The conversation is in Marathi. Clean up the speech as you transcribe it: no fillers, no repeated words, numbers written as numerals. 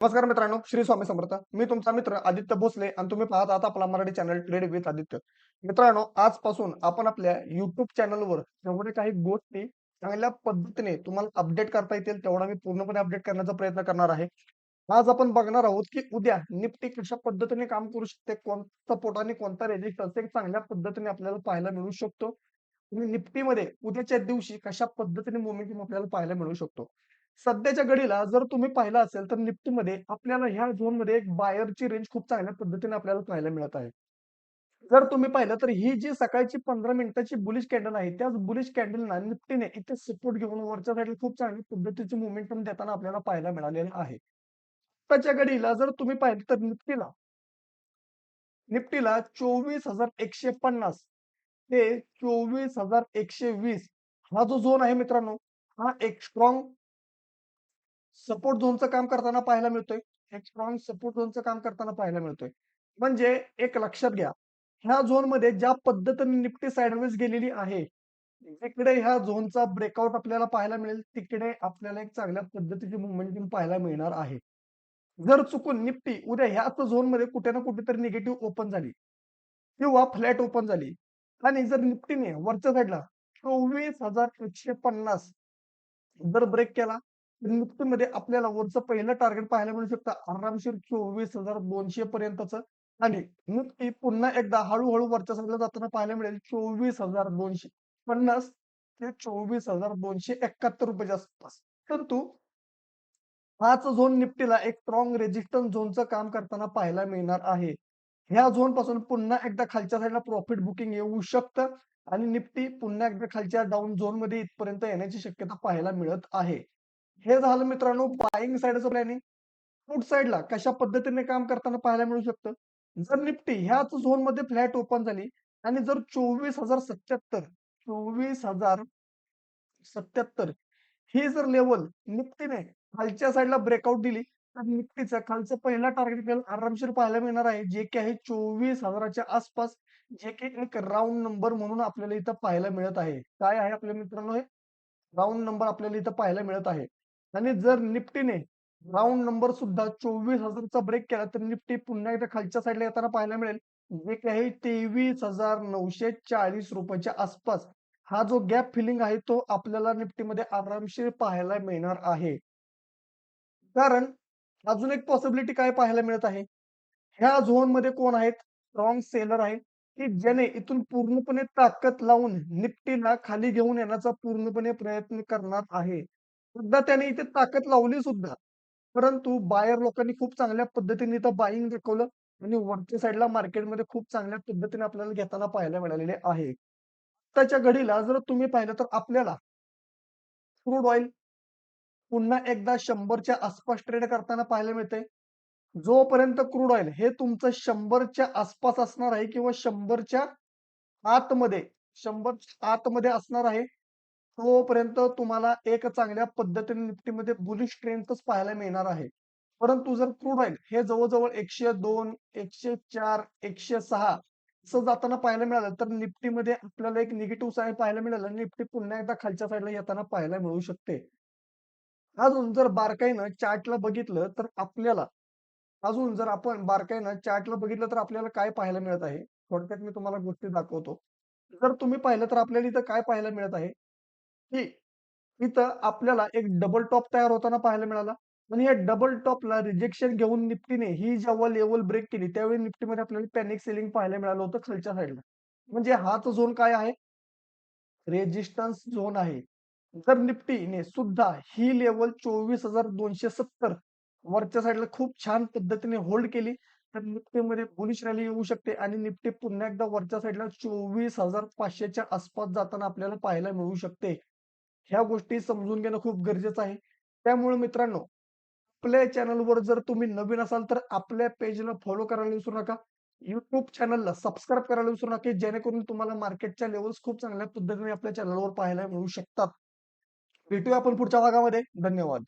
नमस्कार मित्रांनो, श्री स्वामी समर्थ. मी तुमचा मित्र आदित्य भोसले आणि तुम्ही पाहत आहात आपला Marathi channel trade with Aditya. मित्रांनो, आजपासून आपण आपल्या YouTube चॅनलवर जेवढे काही गोष्टी चांगल्या पद्धतीने तुम्हाला अपडेट करता येतील तेवढा मी पूर्णपणे अपडेट करण्याचा प्रयत्न करणार आहे. आज आपण बघणार आहोत की उद्या निफ्टी कशा पद्धतीने काम करू शकते, कोणता सपोर्ट आणि कोणता रेजिस्टन्स एक चांगल्या पद्धतीने आपल्याला पाहायला मिळू शकतो. आणि निफ्टीमध्ये उद्याच्या दिवशी कशा पद्धतीने मोमेंटम आपल्याला पाहायला मिळू शकतो. सध्याच्या घडीला जर तुम्ही पाहिलं असेल तर निफ्टीमध्ये आपल्याला ह्या झोनमध्ये एक बायरची रेंज खूप चांगल्या पद्धतीने आपल्याला पाहायला मिळत आहे. जर तुम्ही पाहिलं तर ही जी सकाळची 15 मिनिटाची बुलिश कॅन्डल आहे, त्याच बुलिश कॅन्डलला निफ्टीने इथे सपोर्ट घेऊन वरच्या साईडला खूप चांगल्या पद्धतीचे मोमेंटम देताना आपल्याला पाहायला मिळालेलं आहे. आत्ताच्या घडीला जर तुम्ही पाहिलं तर निफ्टीला 24,150 ते 24,120 हा जो झोन आहे मित्रांनो, हा एक स्ट्रॉंग सपोर्ट झोनचं काम करताना पाहायला मिळतोय. एक स्ट्रॉंग सपोर्ट झोनचं काम करताना पाहायला मिळतोय. म्हणजे एक लक्षात घ्या, ह्या झोनमध्ये ज्या पद्धतीने निफ्टी साइडवेज गेलेली आहे, जिकडे ह्या झोनचा ब्रेकआउट आपल्याला पाहायला मिळेल, तिकडे आपल्याला एक चांगल्या पद्धतीची मोमेंटम पाहायला मिळणार आहे. जर चुकून निफ्टी उद्या ह्याच झोनमध्ये कुठे ना कुठेतरी निगेटिव्ह ओपन झाली किंवा फ्लॅट ओपन झाली आणि जर निफ्टीने वरच्या साईडला 24,150 जर ब्रेक केला तर निफ्टीमध्ये आपल्याला वरचं पहिलं टार्गेट पाहायला मिळू शकतं आरामशीर 24,200 पर्यंतचं आणि निफ्टी पुन्हा एकदा हळूहळू वरच्या साईडला जाताना पाहायला मिळेल 24,250 ते 24,271 रुपयाच्या आसपास. परंतु हाच झोन निफ्टीला एक स्ट्रॉंग रेजिस्टन्स झोनचं काम करताना पाहायला मिळणार आहे. ह्या झोन पासून पुन्हा एकदा खालच्या साईडला प्रॉफिट बुकिंग येऊ शकतं आणि निफ्टी पुन्हा एकदा खालच्या डाउन झोन मध्ये इथपर्यंत येण्याची शक्यता पाहायला मिळत आहे. हे झालं मित्रांनो बाईंग साइडचं प्लॅनिंग. पुट साइडला कशा पद्धतीने काम करताना पाहायला मिळू शकतं. जर निफ्टी ह्याच झोनमध्ये फ्लॅट ओपन झाली आणि जर 24,077 ही जर लेवल निफ्टीने खालच्या साईडला ब्रेकआउट दिली तर निफ्टीचं खालचं पहिला टार्गेट आपल्याला आरामशीर पाहायला मिळणार आहे, जे की आहे 24,000च्या आसपास, जे की एक राउंड नंबर म्हणून आपल्याला इथं पाहायला मिळत आहे. काय आहे आपल्या मित्रांनो हे? राउंड नंबर आपल्याला इथं पाहायला मिळत आहे. आणि जर निफ्टीने राउंड नंबर सुद्धा 24,000चा ब्रेक केला तर निफ्टी पुन्हा एकदा खालच्या साईडला येताना पाहायला मिळेल, जे की आहे 23,940 रुपयाच्या आसपास. हा जो गॅप फिलिंग आहे तो आपल्याला निफ्टीमध्ये आरामशीर पाहायला मिळणार आहे. कारण अजून एक पॉसिबिलिटी काय पाहायला मिळत आहे, ह्या झोनमध्ये कोण आहेत? स्ट्रॉंग सेलर आहेत, की ज्याने इथून पूर्णपणे ताकद लावून निफ्टीला खाली घेऊन येण्याचा पूर्णपणे प्रयत्न करणार आहे. सुद्धा त्याने इथे ताकद लावली सुद्धा. परंतु बायर लोकांनी खूप चांगल्या पद्धतीने इथं बाईंग दाखवलं आणि वरच्या साईडला मार्केटमध्ये खूप चांगल्या पद्धतीने आपल्याला घेताना पाहायला मिळालेले आहे. आत्ताच्या घडीला जर तुम्ही पाहिलं तर आपल्याला क्रूड ऑइल पुन्हा एकदा 100च्या आसपास ट्रेड करताना पाहायला मिळतंय. जोपर्यंत क्रूड ऑइल हे तुमचं 100च्या आसपास असणार आहे किंवा 100च्या आतमध्ये 100च्या आतमध्ये असणार आहे, तोपर्यंत तुम्हाला एक चांगल्या पद्धतीने निफ्टीमध्ये बुलिश ट्रेंडच पाहायला मिळणार आहे. परंतु जर क्रूड ऑइल हे जवळ-जवळ 102, 104, 106 असं जाताना पाहायला मिळालं, तर निफ्टीमध्ये आपल्याला एक निगेटिव्ह साईड पाहायला मिळेल आणि निफ्टी पुन्हा एकदा खालच्या साईडला येताना पाहायला मिळू शकते. अजून जर बारकाईनं चार्टला बघितलं तर आपल्याला अजून जर आपण बारकाईनं चार्टला बघितलं तर आपल्याला काय पाहायला मिळत आहे? थोडक्यात मी तुम्हाला गोष्टी दाखवतो. जर तुम्ही पाहिलं तर आपल्याला इथं काय पाहायला मिळत आहे, की इथं आपल्याला एक डबल टॉप तयार होताना पाहायला मिळाला आणि या डबल टॉपला रिजेक्शन घेऊन निफ्टीने ही जेव्हा लेवल ब्रेक केली, त्यावेळी निफ्टीमध्ये आपल्याला पॅनिक सेलिंग पाहायला मिळालं होतं खालच्या साईडला. म्हणजे हाच झोन काय आहे? रेजिस्टन्स झोन आहे. जर निफ्टीने सुद्धा ही लेवल 24,270 वरच्या साईडला खूप छान पद्धतीने होल्ड केली, तर निफ्टीमध्ये बुलिश रॅली येऊ शकते आणि निफ्टी पुन्हा एकदा वरच्या साईडला 24,500च्या आसपास जाताना आपल्याला पाहायला मिळू शकते. ह्या गोष्टी समजून घेणं खूप गरजेचं आहे. त्यामुळे मित्रांनो, आपल्या चॅनलवर जर तुम्ही नवीन असाल, तर आपल्या पेजला फॉलो करायला विसरू नका. YouTube चॅनलला सबस्क्राईब करायला विसरू नका, जेणेकरून तुम्हाला मार्केटच्या लेव्हल्स खूप चांगल्या पद्धतीने आपल्या चॅनलवर पाहायला मिळू शकतात. भेटूया आपण पुढच्या भागामध्ये. धन्यवाद.